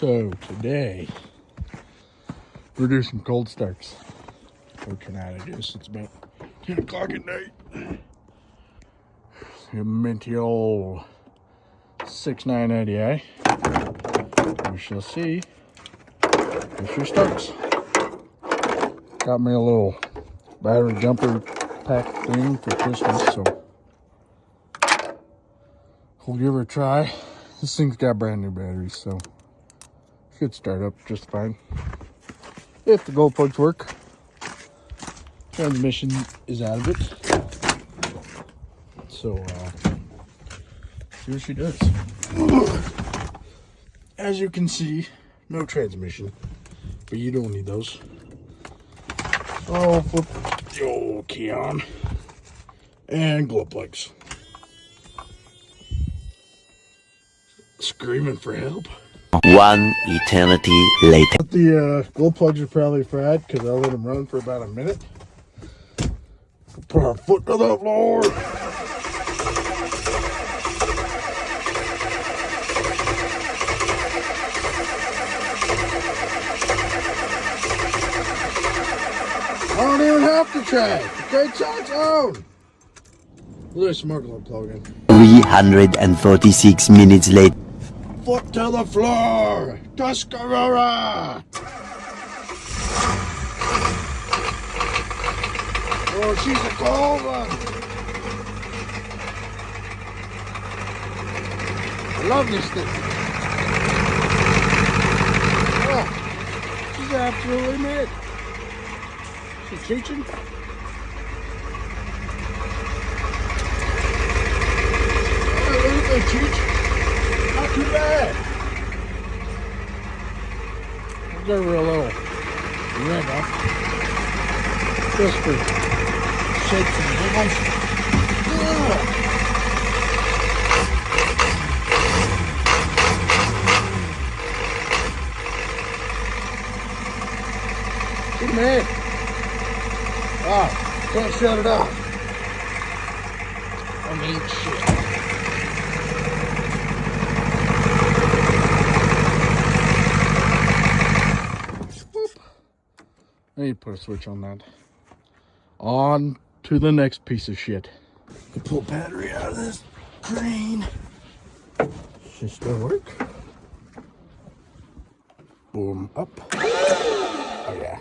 So today we're doing some cold starts. Or tonight, I guess. It's about 10 o'clock at night. A minty old 6.9 ADI. We shall see if she starts. Got me a little battery jumper pack thing for Christmas, so we'll give her a try. This thing's got brand new batteries, so should start up just fine. If the glow plugs work. Transmission is out of it. So, see what she does. As you can see, no transmission, but you don't need those. So I'll flip the old key on and glow plugs. Screaming for help. One eternity later. The glow plugs are probably fried because I let them run for about a minute. Put our foot to the floor. I don't even have to try. Okay, it's on its own. Look at smart glow plug in. 346 minutes later. Foot to the floor. Tuscarora. Oh, she's a cold one. I love this thing. Oh, she's absolutely mad. She's teaching. They teach. Not too bad. We'll give her a little rev up. Just for shakes and giggles. Yeah. Good man. Oh, can't shut it off. I mean, shit. I need to put a switch on that. On to the next piece of shit. Can pull battery out of this crane. Should still work. Boom, up. Oh yeah.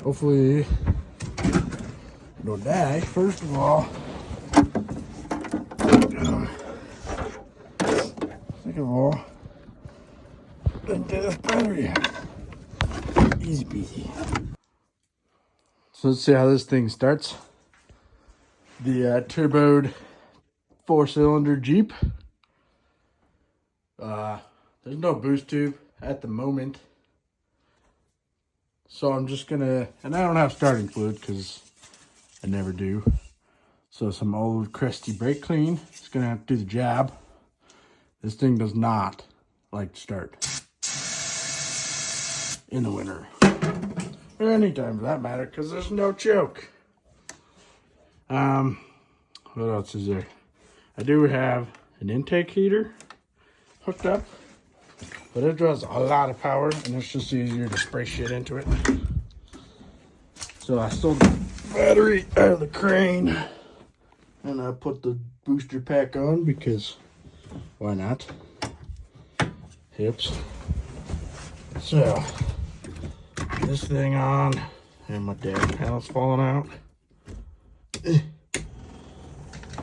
Hopefully don't die. First of all. Second of all, don't get this battery out. Easy peasy. So let's see how this thing starts. The turboed 4-cylinder Jeep. There's no boost tube at the moment. So I'm just gonna, and I don't have starting fluid because I never do. So some old crusty brake clean. It's gonna have to do the job. This thing does not like to start in the winter. Or any time for that matter, because there's no choke. What else is there? I do have an intake heater hooked up, but it draws a lot of power, and it's just easier to spray shit into it. So I stole the battery out of the crane, and I put the booster pack on because why not? Hips. So this thing on, and my dash panel's falling out.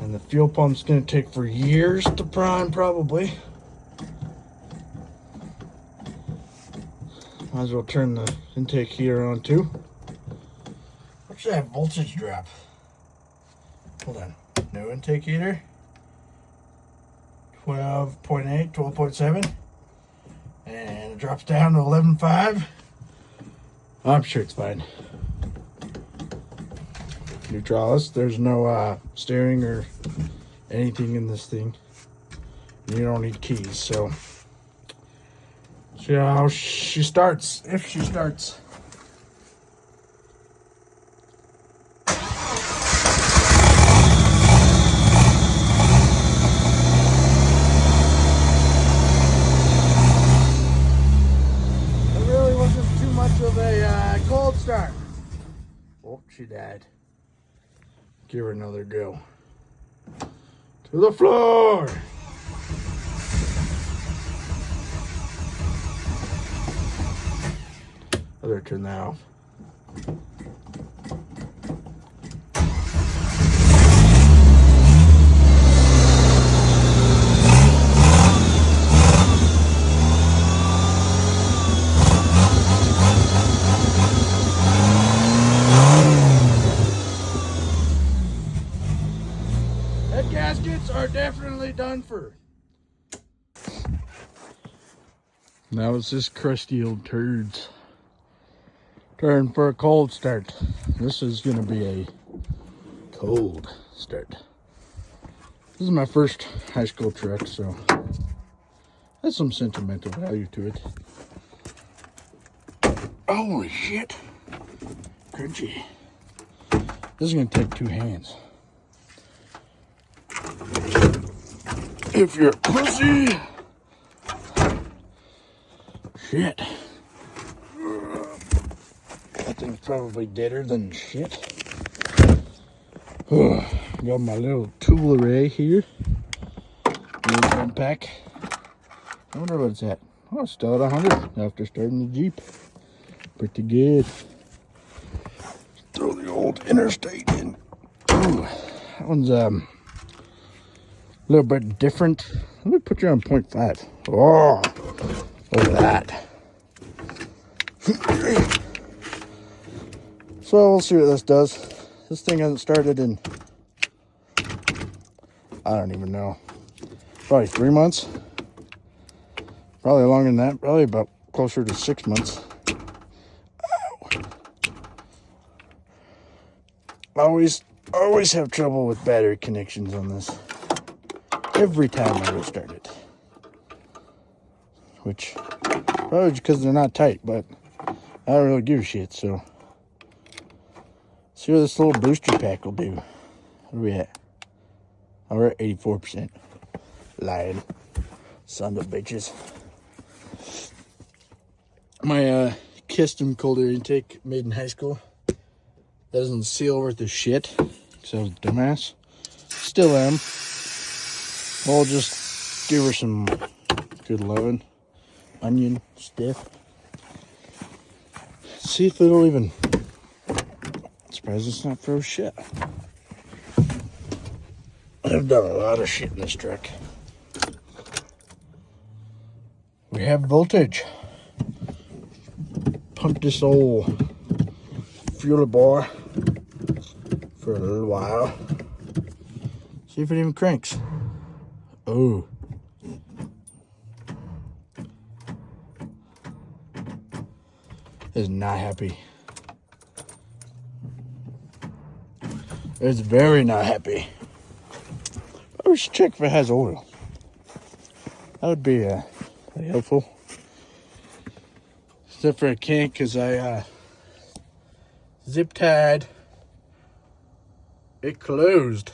And the fuel pump's gonna take for years to prime, probably. Might as well turn the intake heater on too. What's that voltage drop? Hold on. No intake heater. 12.8, 12.7. And it drops down to 11.5. I'm sure it's fine. Neutralis. There's no steering or anything in this thing. You don't need keys, so see how she starts, if she starts. she died. Give her another go. To the floor! I better turn that off. Head gaskets are definitely done for. Now it's this crusty old turds. Turn for a cold start. This is gonna be a cold start. This is my first high school truck, so there's some sentimental value to it. Holy shit. Crunchy. This is gonna take 2 hands. If you're a pussy. Shit. That thing's probably deader than shit. Got my little tool array here. Little unpack. I wonder what it's at. Oh, it's still at 100 after starting the Jeep. Pretty good. Throw the old Interstate in. Ooh, that one's a little bit different. Let me put you on 0.5. Oh, look at that. So we'll see what this does. This thing hasn't started in, I don't even know, probably 3 months. Probably longer than that. Probably about closer to 6 months. Ow. Always have trouble with battery connections on this. Every time I go start it. Which, probably because they're not tight, but I don't really give a shit, so. See what this little booster pack will do. What are we at? Oh, we're at 84%. Lying. Son of bitches. My custom cold air intake made in high school doesn't seal worth a shit, because I was a dumbass. Still am. I'll just give her some good loving. Onion stiff. See if it'll even. Surprised it's not froze shut. I've done a lot of shit in this truck. We have voltage. Pump this old fuel bar for a little while. See if it even cranks. Oh. It's not happy. It's very not happy. We should check if it has oil. That would be helpful. Except for I can't because I zip tied. It closed.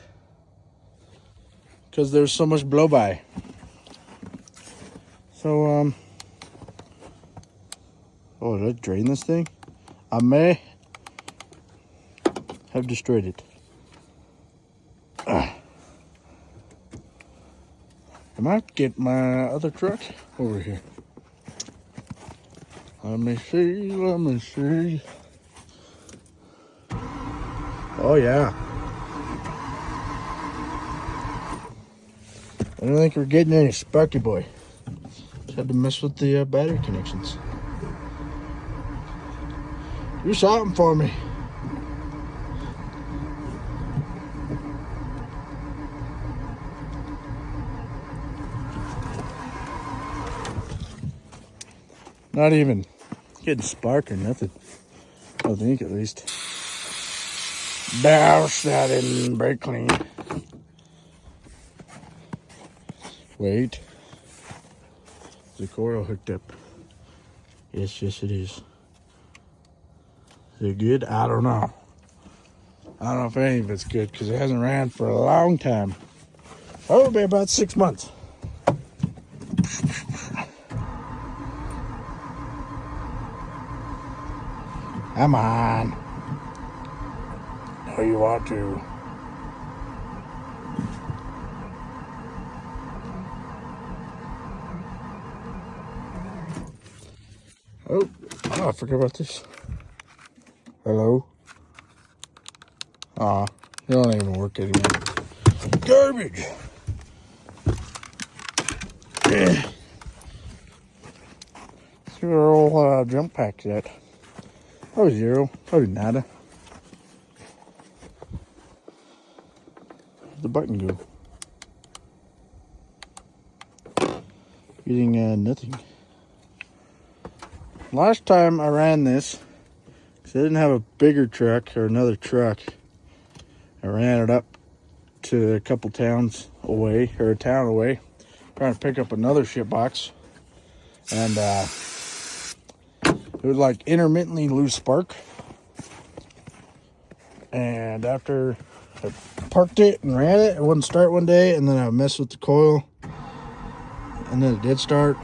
Because there's so much blow by. So, oh, did I drain this thing? I may have destroyed it. I might get my other truck over here. Let me see. Oh, yeah. I don't think we're getting any Sparky Boy. Just had to mess with the battery connections. Do something for me. Not even getting spark or nothing. I don't think, at least. Douse that in brake clean. Wait. Is the coil hooked up? Yes, it is. Is it good? I don't know. I don't know if any of it's good because it hasn't ran for a long time. Probably about 6 months. Come on. Oh, you want to. Oh, I forgot about this. Hello? Aw, you don't even work anymore. Garbage! Yeah. See where our old jump pack's at. Probably zero, probably nada. Where'd the button go? Getting nothing. Last time I ran this, because I didn't have a bigger truck or another truck, I ran it up to a couple towns away, or a town away, trying to pick up another shit box. And it was like intermittently lose spark. And after I parked it and ran it, it wouldn't start one day, and then I messed with the coil, and then it did start.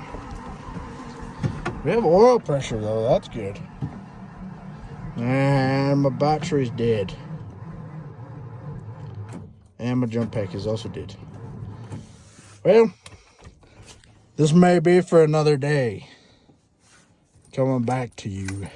We have oil pressure though, that's good. And my battery's dead. And my jump pack is also dead. Well, this may be for another day. Coming back to you.